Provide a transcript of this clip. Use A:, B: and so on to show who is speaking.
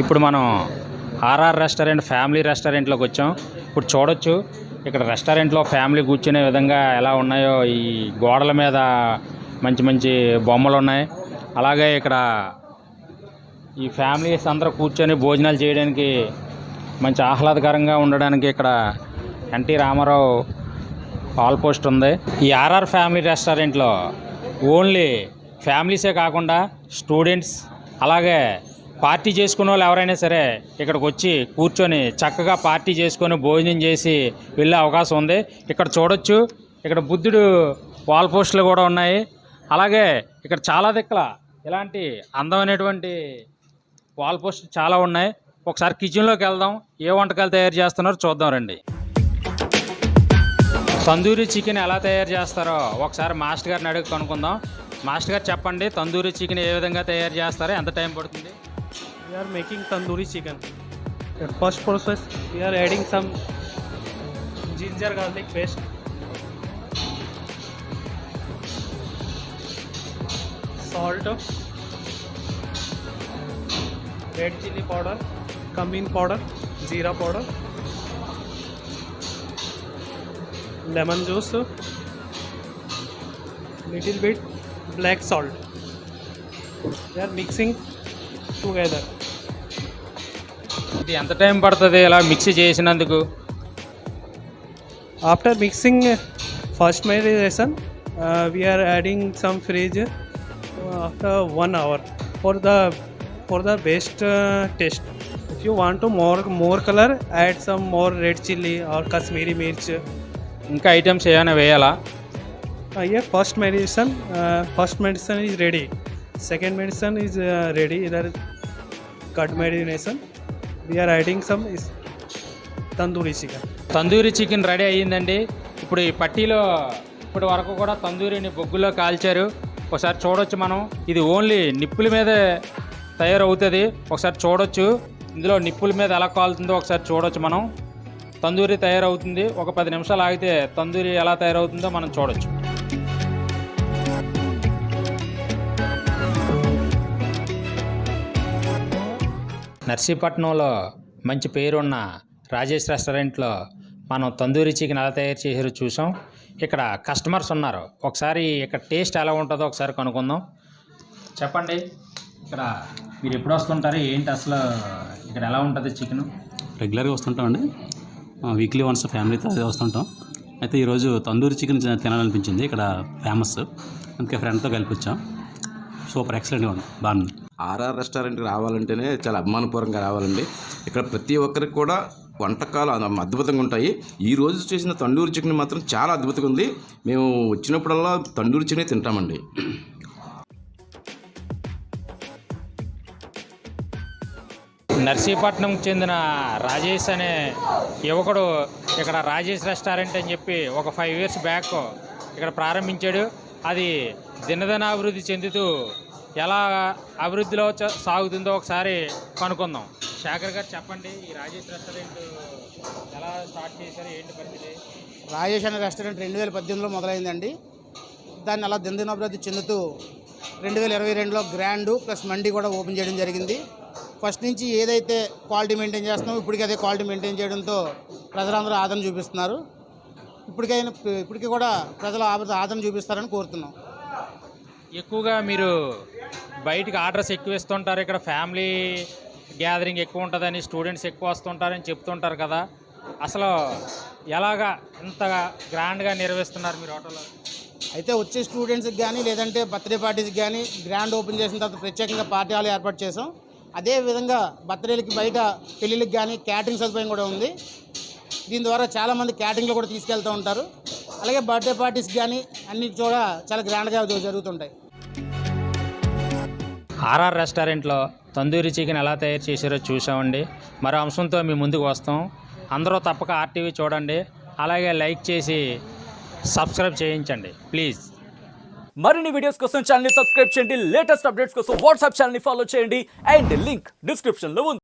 A: ఇప్పుడు మనం RR restaurant family రెస్టారెంట్లోకి వచ్చాం. ఇప్పుడు చూడొచ్చు ఇక్కడ రెస్టారెంట్లో ఫ్యామిలీ కూర్చునే విధంగా ఎలా ఉన్నాయో. ఈ గోడల మీద మంచి మంచి బొమ్మలు ఉన్నాయి. అలాగే ఇక్కడ ఈ ఫ్యామిలీస్ అందరూ కూర్చొని భోజనాలు చేయడానికి మంచి ఆహ్లాదకరంగా ఉండడానికి ఇక్కడ ఎన్టీ రామారావు వాల్ పోస్ట్ ఉంది. ఈ ఆర్ఆర్ ఫ్యామిలీ రెస్టారెంట్లో ఓన్లీ ఫ్యామిలీసే కాకుండా స్టూడెంట్స్ అలాగే పార్టీ చేసుకునే వాళ్ళు ఎవరైనా సరే ఇక్కడికి వచ్చి కూర్చొని చక్కగా పార్టీ చేసుకొని భోజనం చేసి వెళ్ళే అవకాశం ఉంది. ఇక్కడ చూడొచ్చు ఇక్కడ బుద్ధుడు వాల్ పోస్టులు కూడా ఉన్నాయి. అలాగే ఇక్కడ చాలా దిక్కుల ఇలాంటి అందమైనటువంటి వాల్ పోస్ట్ చాలా ఉన్నాయి. ఒకసారి కిచెన్లోకి వెళ్దాం, ఏ వంటకాలు తయారు చేస్తున్నారో చూద్దాం రండి. తందూరి చికెన్ ఎలా తయారు చేస్తారో ఒకసారి మాస్టర్ గారిని అడిగి కనుక్కుందాం. మాస్టర్ గారు చెప్పండి, తందూరి చికెన్ ఏ విధంగా తయారు చేస్తారో, ఎంత టైం పడుతుంది?
B: We are making tandoori chicken. The first process, we are adding some ginger garlic paste, salt, red chili powder, cumin powder, jeera powder, lemon juice, little bit black salt. We are mixing together.
A: ఇది ఎంత time పడుతుంది ఇలా mix చేసినందుకు?
B: After mixing first marination, we are adding some fridge after 1 hour for the best taste. If you want to more color, add some more red chili or Kashmiri mirch.
A: ఇంకా items ఏమైనా వేయాలా?
B: Yeah, first medicine is ready. Second medicine is ready. Either cut marination. We are adding some tandoori chicken.
A: Tandoori chicken ready అయ్యిందండి. ఇప్పుడు ఈ పట్టీలో ఇప్పటి వరకు కూడా తందూరిని బొగ్గులో కాల్చారు. ఒకసారి చూడొచ్చు మనం. ఇది ఓన్లీ నిప్పుల మీదే తయారవుతుంది. ఒకసారి చూడొచ్చు ఇందులో నిప్పుల మీద ఎలా కాలుతుందో ఒకసారి చూడొచ్చు మనం. తందూరి తయారవుతుంది. ఒక 10 నిమిషాలు ఆగితే తందూరి ఎలా తయారవుతుందో మనం చూడొచ్చు. నర్సీపట్నంలో మంచి పేరున్న రాజేష్ రెస్టారెంట్లో మనం తందూరి చికెన్ ఎలా తయారు చేసారో చూసాం. ఇక్కడ కస్టమర్స్ ఉన్నారు. ఒకసారి ఇక్కడ టేస్ట్ ఎలా ఉంటుందో ఒకసారి కనుక్కుందాం. చెప్పండి, ఇక్కడ మీరు ఎప్పుడు వస్తుంటారు, ఏంటి అసలు ఇక్కడ ఎలా ఉంటుంది చికెన్?
C: రెగ్యులర్గా వస్తుంటామండి. వీక్లీ వన్స్ ఫ్యామిలీతో వస్తుంటాం. అయితే ఈరోజు తందూరి చికెన్ తినాలనిపించింది. ఇక్కడ ఫేమస్, అందుకే ఫ్రెండ్తో కలిపి వచ్చాం. సూపర్ ఎక్సలెంట్గా ఉంది, బాగుంది.
D: ఆర్ఆర్ రెస్టారెంట్కి రావాలంటేనే చాలా అభిమానపూర్వకంగా రావాలండి. ఇక్కడ ప్రతి ఒక్కరికి కూడా వంటకాలు అద్భుతంగా ఉంటాయి. ఈరోజు చేసిన తండూరి చికెన్ మాత్రం చాలా అద్భుతంగా ఉంది. మేము వచ్చినప్పుడల్లా తండూరి చికెన్ తింటామండి.
A: నర్సీపట్నంకి చెందిన రాజేష్ అనే యువకుడు ఇక్కడ రాజేష్ రెస్టారెంట్ అని చెప్పి ఒక 5 years బ్యాక్ ఇక్కడ ప్రారంభించాడు. అది దినదినాభివృద్ధి చెందుతూ ఎలా అభివృద్ధిలో సాగుతుందో ఒకసారి కనుక్కుందాం. శేఖర్ గారు చెప్పండి, ఈ రాజేష్ రెస్టారెంట్ ఎలా స్టార్ట్ చేశారు, ఏంటి పరిస్థితి?
E: రాజేష్ అనే రెస్టారెంట్ 2018లో మొదలైందండి. దాన్ని అలా దినదినాభివృద్ధి చెందుతూ 2022లో గ్రాండ్ ప్లస్ మండి కూడా ఓపెన్ చేయడం జరిగింది. ఫస్ట్ నుంచి ఏదైతే క్వాలిటీ మెయింటైన్ చేస్తున్నామో ఇప్పటికీ అదే క్వాలిటీ మెయింటైన్ చేయడంతో ప్రజలందరూ ఆదరణ చూపిస్తున్నారు. ఇప్పటికీ కూడా ప్రజలు ఆదరణ చూపిస్తారని కోరుతున్నాం.
A: ఎక్కువగా మీరు బయటికి ఆర్డర్స్ ఎక్కువ ఇస్తుంటారు, ఇక్కడ ఫ్యామిలీ గ్యాదరింగ్ ఎక్కువ ఉంటుందని, స్టూడెంట్స్ ఎక్కువ వస్తుంటారని చెప్తుంటారు కదా, అసలు ఎలాగా ఇంత గ్రాండ్గా నిర్వహిస్తున్నారు మీరు హోటల్లో?
E: అయితే వచ్చే స్టూడెంట్స్కి కానీ లేదంటే బర్త్డే పార్టీస్కి కానీ గ్రాండ్ ఓపెన్ చేసిన తర్వాత ప్రత్యేకంగా పార్టీ హాల్ ఏర్పాటు చేసాం. అదేవిధంగా బర్త్డేలకి బయట పెళ్ళిళ్ళకి కానీ క్యాటరింగ్ సదుపాయం కూడా ఉంది. దీని ద్వారా చాలామంది క్యాటరింగ్లో కూడా తీసుకెళ్తూ ఉంటారు. అలాగే బర్త్డే పార్టీస్ కానీ అన్ని కూడా చాలా గ్రాండ్గా జరుగుతుంటాయి.
A: ఆర్ఆర్ రెస్టారెంట్లో తందూరి చికెన్ ఎలా తయారు చేశారో చూసామండి. మరో అంశంతో మీ ముందుకు వస్తాం. అందరూ తప్పక ఆర్టీవీ చూడండి, అలాగే లైక్ చేసి సబ్స్క్రైబ్ చేయించండి ప్లీజ్.
F: మరిన్ని వీడియోస్ కోసం ఛానల్ ని సబ్స్క్రైబ్ చేయండి. లేటెస్ట్ అప్డేట్స్ కోసం వాట్సాప్ ఛానల్ ని ఫాలో చేయండి. అండ్ లింక్ డిస్క్రిప్షన్ లో ఉంది.